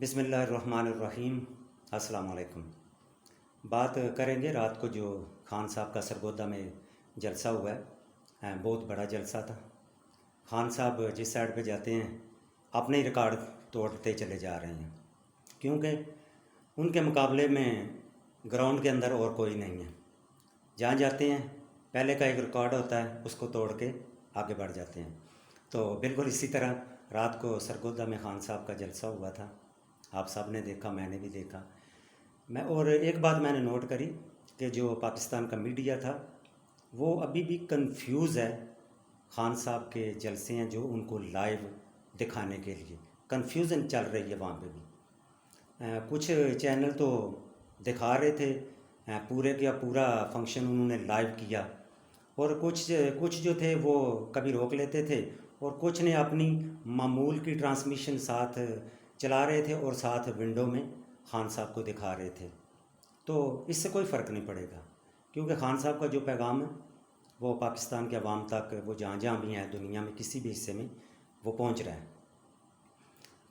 बिस्मिल्लाहिर्रहमानिर्रहीम। अस्सलाम वालेकुम। बात करेंगे रात को जो खान साहब का सरगोदा में जलसा हुआ है। बहुत बड़ा जलसा था। खान साहब जिस साइड पे जाते हैं अपने ही रिकॉर्ड तोड़ते चले जा रहे हैं, क्योंकि उनके मुकाबले में ग्राउंड के अंदर और कोई नहीं है। जहाँ जाते हैं पहले का एक रिकॉर्ड होता है, उसको तोड़ के आगे बढ़ जाते हैं। तो बिल्कुल इसी तरह रात को सरगोदा में खान साहब का जलसा हुआ था। आप सब ने देखा, मैंने भी देखा। और एक बात मैंने नोट करी कि जो पाकिस्तान का मीडिया था वो अभी भी कंफ्यूज है। खान साहब के जलसे हैं जो उनको लाइव दिखाने के लिए कंफ्यूजन चल रही है वहाँ पे भी। कुछ चैनल तो दिखा रहे थे पूरे का पूरा फंक्शन उन्होंने लाइव किया, और कुछ जो थे वो कभी रोक लेते थे, और कुछ ने अपनी मामूल की ट्रांसमिशन साथ चला रहे थे और साथ विंडो में खान साहब को दिखा रहे थे। तो इससे कोई फ़र्क नहीं पड़ेगा, क्योंकि खान साहब का जो पैगाम है वो पाकिस्तान के अवाम तक, वो जहाँ जहाँ भी हैं दुनिया में किसी भी हिस्से में वो पहुँच रहा है।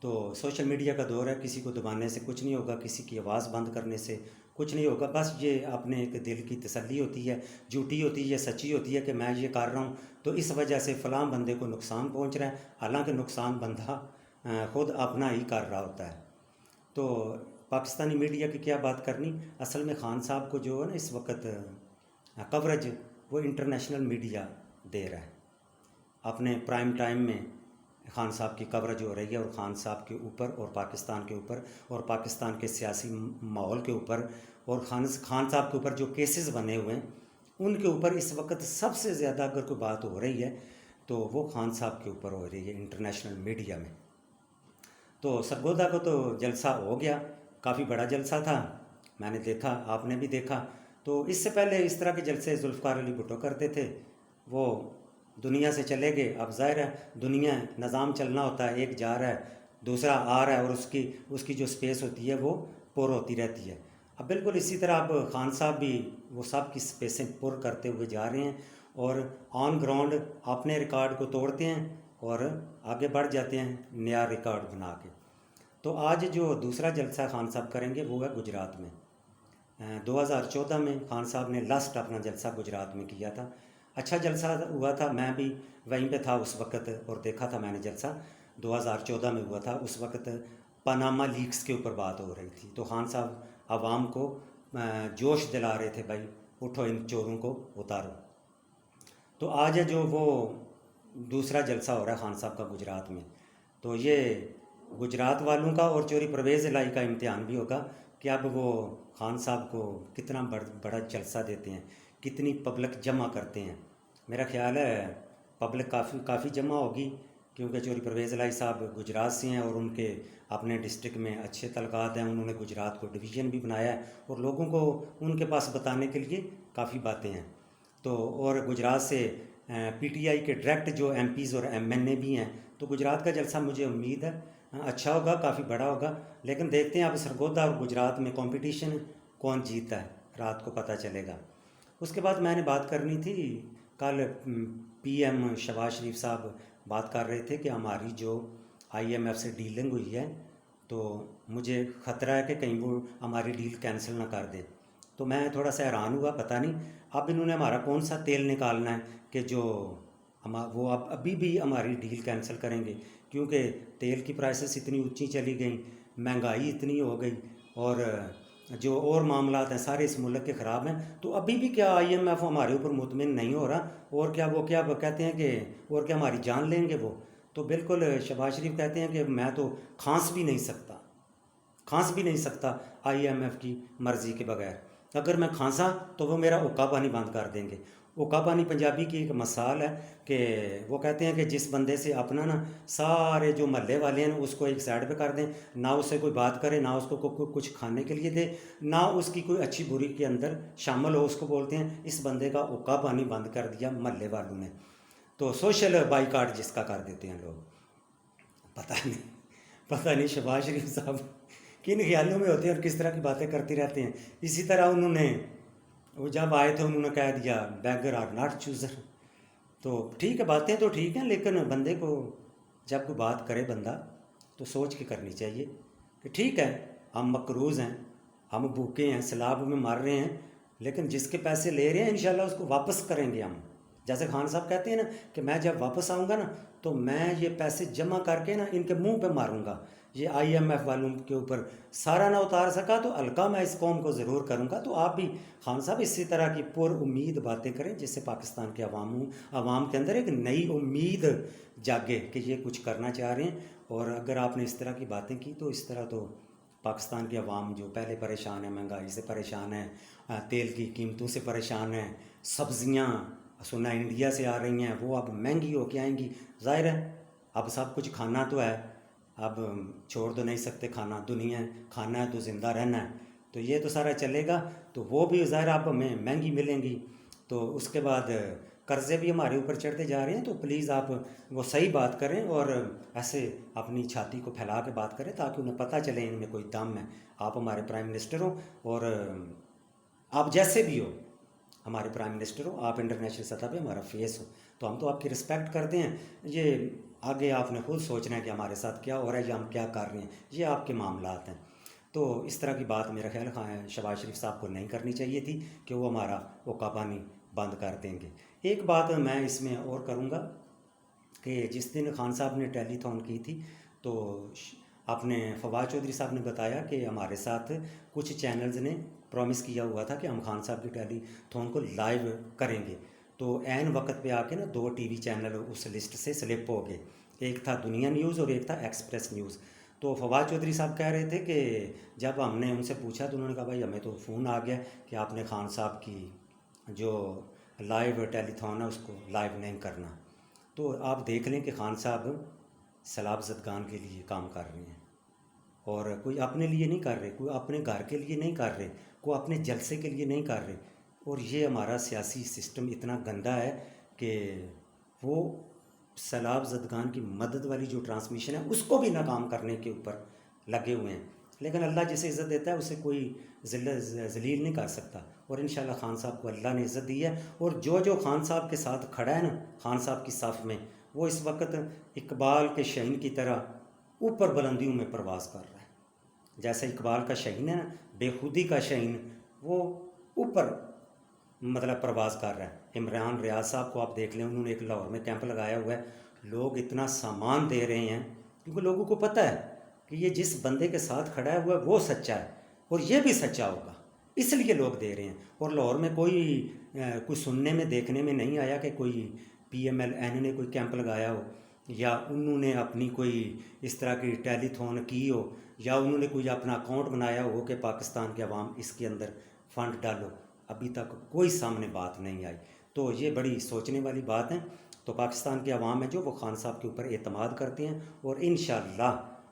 तो सोशल मीडिया का दौर है, किसी को दबाने से कुछ नहीं होगा, किसी की आवाज़ बंद करने से कुछ नहीं होगा। बस ये अपने एक दिल की तसल्ली होती है, झूठी होती है, सच्ची होती है कि मैं ये कर रहा हूँ तो इस वजह से फ़लाँ बंदे को नुकसान पहुँच रहा है, हालांकि नुकसान बंदा ख़ुद अपना ही कर रहा होता है। तो पाकिस्तानी मीडिया की क्या बात करनी, असल में खान साहब को जो है ना इस वक्त कवरेज वो इंटरनेशनल मीडिया दे रहा है। अपने प्राइम टाइम में खान साहब की कवरेज हो रही है, और ख़ान साहब के ऊपर और पाकिस्तान के ऊपर और पाकिस्तान के सियासी माहौल के ऊपर और खान साहब के ऊपर जो केसेस बने हुए हैं उनके ऊपर इस वक्त सबसे ज़्यादा अगर कोई बात हो रही है तो वो खान साहब के ऊपर हो रही है इंटरनेशनल मीडिया में। तो सरगोदा को तो जलसा हो गया, काफ़ी बड़ा जलसा था, मैंने देखा, आपने भी देखा। तो इससे पहले इस तरह के जलसे जुल्फ़िकार अली भुट्टो करते थे, वो दुनिया से चले गए। अब ज़ाहिर है दुनिया निज़ाम चलना होता है, एक जा रहा है दूसरा आ रहा है, और उसकी उसकी जो स्पेस होती है वो पुर होती रहती है। अब बिल्कुल इसी तरह अब खान साहब भी वो सब की स्पेसें पुर करते हुए जा रहे हैं, और ऑन ग्राउंड अपने रिकॉर्ड को तोड़ते हैं और आगे बढ़ जाते हैं नया रिकॉर्ड बना के। तो आज जो दूसरा जलसा खान साहब करेंगे वो है गुजरात में। 2014 में खान साहब ने लास्ट अपना जलसा गुजरात में किया था। अच्छा जलसा हुआ था, मैं भी वहीं पे था उस वक्त और देखा था मैंने जलसा। 2014 में हुआ था, उस वक्त पनामा लीक्स के ऊपर बात हो रही थी। तो खान साहब आवाम को जोश दिला रहे थे, भाई उठो इन चोरों को उतारो। तो आज है जो वो दूसरा जलसा हो रहा है खान साहब का गुजरात में। तो ये गुजरात वालों का और चोरी परवेज़ इलाही का इम्तिहान भी होगा कि अब वो खान साहब को कितना बड़ा जलसा देते हैं, कितनी पब्लिक जमा करते हैं। मेरा ख्याल है पब्लिक काफ़ी जमा होगी, क्योंकि चोरी परवेज़ इलाही साहब गुजरात से हैं और उनके अपने डिस्ट्रिक्ट में अच्छे तलकात हैं। उन्होंने गुजरात को डिवीज़न भी बनाया है और लोगों को उनके पास बताने के लिए काफ़ी बातें हैं। तो और गुजरात से पीटीआई के डायरेक्ट जो एमपीज़ और एमएनए भी हैं। तो गुजरात का जलसा मुझे उम्मीद है अच्छा होगा, काफ़ी बड़ा होगा। लेकिन देखते हैं अब सरगोदा और गुजरात में कंपटीशन कौन जीतता है, रात को पता चलेगा। उसके बाद मैंने बात करनी थी, कल पीएम शहबाज शरीफ साहब बात कर रहे थे कि हमारी जो आईएमएफ से डीलिंग हुई है तो मुझे ख़तरा है कि कहीं वो हमारी डील कैंसिल ना कर दें। तो मैं थोड़ा सा हैरान हुआ, पता नहीं अब इन्होंने हमारा कौन सा तेल निकालना है कि जो हम वो अब अभी भी हमारी डील कैंसिल करेंगे, क्योंकि तेल की प्राइसेस इतनी ऊंची चली गई, महंगाई इतनी हो गई, और जो और मामलात हैं सारे इस मुल्क के ख़राब हैं। तो अभी भी क्या आईएमएफ हमारे ऊपर मुतमिन नहीं हो रहा, और क्या वो क्या कहते हैं कि और क्या हमारी जान लेंगे वो। तो बिल्कुल शहबाज शरीफ कहते हैं कि मैं तो खांस भी नहीं सकता आईएमएफ की मर्ज़ी के बगैर। अगर मैं खांसा तो वो मेरा उक्का पानी बंद कर देंगे। उक्का पानी पंजाबी की एक मिसाल है कि वो कहते हैं कि जिस बंदे से अपना ना सारे जो महल्ले वाले हैं उसको एक साइड पे कर दें, ना उससे कोई बात करे, ना उसको कुछ खाने के लिए दे, ना उसकी कोई अच्छी बुरी के अंदर शामिल हो, उसको बोलते हैं इस बंदे का उक्का पानी बंद कर दिया महल्ले वालों ने। तो सोशल बाइकाट जिसका कर देते हैं लोग। पता नहीं शहबाज शरीफ साहब किन ख्यालों में होते हैं और किस तरह की बातें करते रहते हैं। इसी तरह उन्होंने वो जब आए थे उन्होंने कह दिया बैगर आर नॉट चूज़र। तो ठीक है, बातें तो ठीक हैं, लेकिन बंदे को जब कोई बात करे बंदा तो सोच के करनी चाहिए। کہ ٹھیک ہے ہم مقروض ہیں، ہم بھوکے ہیں، سیلاب میں مر رہے ہیں، لیکن جس کے پیسے لے رہے ہیں انشاءاللہ اس کو واپس کریں گے ہم. جیسے خان صاحب کہتے ہیں نا کہ میں جب واپس آؤں گا نا تو میں یہ پیسے جمع کر کے نا ان کے منہ پہ ماروں گا. یہ آئی ایم ایف والوں کے اوپر سارا نہ اتار سکا تو ہلکا میں اس قوم کو ضرور کروں گا. تو آپ بھی خان صاحب اسی طرح کی پر امید باتیں کریں جس سے پاکستان کے عوام کے اندر ایک نئی امید جاگے کہ یہ کچھ کرنا چاہ رہے ہیں. اور اگر آپ نے اس طرح کی باتیں کی تو اس طرح تو پاکستان کے عوام جو پہلے پریشان ہے، مہنگائی سے پریشان ہے، تیل کی قیمتوں سے پریشان ہیں، سبزیاں سنا انڈیا سے آ رہی ہیں وہ اب مہنگی ہو کے آئیں گی. ظاہر ہے اب سب کچھ کھانا تو ہے، اب چھوڑ تو نہیں سکتے کھانا، دنیا کھانا ہے تو زندہ رہنا ہے، تو یہ تو سارا چلے گا. تو وہ بھی ظاہر اب ہمیں مہنگی ملیں گی. تو اس کے بعد قرضے بھی ہمارے اوپر چڑھتے جا رہے ہیں. تو پلیز آپ وہ صحیح بات کریں اور ایسے اپنی چھاتی کو پھیلا کے بات کریں تاکہ انہیں پتہ چلے ان میں کوئی دم ہے. آپ ہمارے پرائم منسٹر ہو اور آپ جیسے بھی ہو ہمارے پرائم منسٹر ہو، آپ انٹرنیشنل سطح پہ ہمارا فیس ہو، تو ہم تو آپ کی رسپیکٹ کرتے ہیں. یہ آگے آپ نے خود سوچنا ہے کہ ہمارے ساتھ کیا ہو رہا ہے یا ہم کیا کر رہے ہیں، یہ آپ کے معاملات ہیں. تو اس طرح کی بات میرا خیال شہباز شریف صاحب کو نہیں کرنی چاہیے تھی کہ وہ ہمارا اوقا پانی بند کر دیں گے. ایک بات میں اس میں اور کروں گا کہ جس دن خان صاحب نے ٹیلی تھون کی تھی تو اپنے فواد چودھری صاحب نے بتایا کہ ہمارے ساتھ کچھ چینلز نے پرومس کیا ہوا تھا کہ ہم خان صاحب کی ٹیلی تھون کو لائیو کریں گے. تو عین وقت پہ آ کے نا 2 ٹی وی چینل اس لسٹ سے سلپ ہو گئے، ایک تھا دنیا نیوز اور ایک تھا ایکسپریس نیوز. تو فواد چودھری صاحب کہہ رہے تھے کہ جب ہم نے ان سے پوچھا تو انہوں نے کہا بھائی ہمیں تو فون آ گیا کہ آپ نے خان صاحب کی جو لائیو ٹیلی تھون ہے اس کو لائیو نہیں کرنا. تو آپ دیکھ لیں کہ خان صاحب سیلاب زدگان کے لیے کام کر رہے ہیں اور کوئی اپنے لیے نہیں کر رہے، کوئی اپنے گھر کے لیے نہیں کر رہے، کوئی اپنے جلسے کے لیے نہیں کر رہے. اور یہ ہمارا سیاسی سسٹم اتنا گندا ہے کہ وہ سیلاب زدگان کی مدد والی جو ٹرانسمیشن ہے اس کو بھی ناکام کرنے کے اوپر لگے ہوئے ہیں. لیکن اللہ جسے عزت دیتا ہے اسے کوئی ذلیل نہیں کر سکتا. اور انشاءاللہ خان صاحب کو اللہ نے عزت دی ہے. اور جو خان صاحب کے ساتھ کھڑا ہے نا خان صاحب کی صف میں، وہ اس وقت اقبال کے شہین کی طرح اوپر بلندیوں میں پرواز کر رہا ہے. جیسے اقبال کا شہین ہے نا، بے خودی کا شہین، وہ اوپر مطلب پرواز کر رہا ہے. عمران ریاض صاحب کو آپ دیکھ لیں، انہوں نے ایک لاہور میں کیمپ لگایا ہوا ہے، لوگ اتنا سامان دے رہے ہیں کیونکہ لوگوں کو پتہ ہے کہ یہ جس بندے کے ساتھ کھڑا ہوا ہے وہ سچا ہے اور یہ بھی سچا ہوگا، اس لیے لوگ دے رہے ہیں. اور لاہور میں کوئی سننے میں دیکھنے میں نہیں آیا کہ کوئی PMLN نے کوئی کیمپ لگایا ہو یا انہوں نے اپنی کوئی اس طرح کی ٹیلی تھون کی ہو یا انہوں نے کوئی اپنا اکاؤنٹ بنایا ہو کہ پاکستان کے عوام اس کے اندر فنڈ ڈالو. ابھی تک کوئی سامنے بات نہیں آئی. تو یہ بڑی سوچنے والی بات ہے. تو پاکستان کے عوام ہے جو وہ خان صاحب کے اوپر اعتماد کرتے ہیں اور انشاءاللہ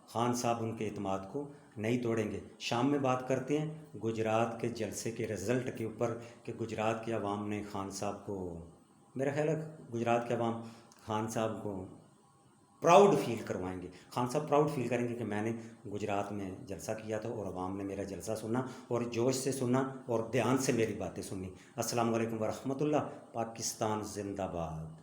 خان صاحب ان کے اعتماد کو نہیں توڑیں گے. شام میں بات کرتے ہیں گجرات کے جلسے کے رزلٹ کے اوپر کہ گجرات کے عوام نے خان صاحب کو، میرا خیال ہے گجرات کے عوام خان صاحب کو پراؤڈ فیل کروائیں گے. خان صاحب پراؤڈ فیل کریں گے کہ میں نے گجرات میں جلسہ کیا تھا اور عوام نے میرا جلسہ سنا اور جوش سے سنا اور دھیان سے میری باتیں سنی. السلام علیکم ورحمۃ اللہ. پاکستان زندہ باد.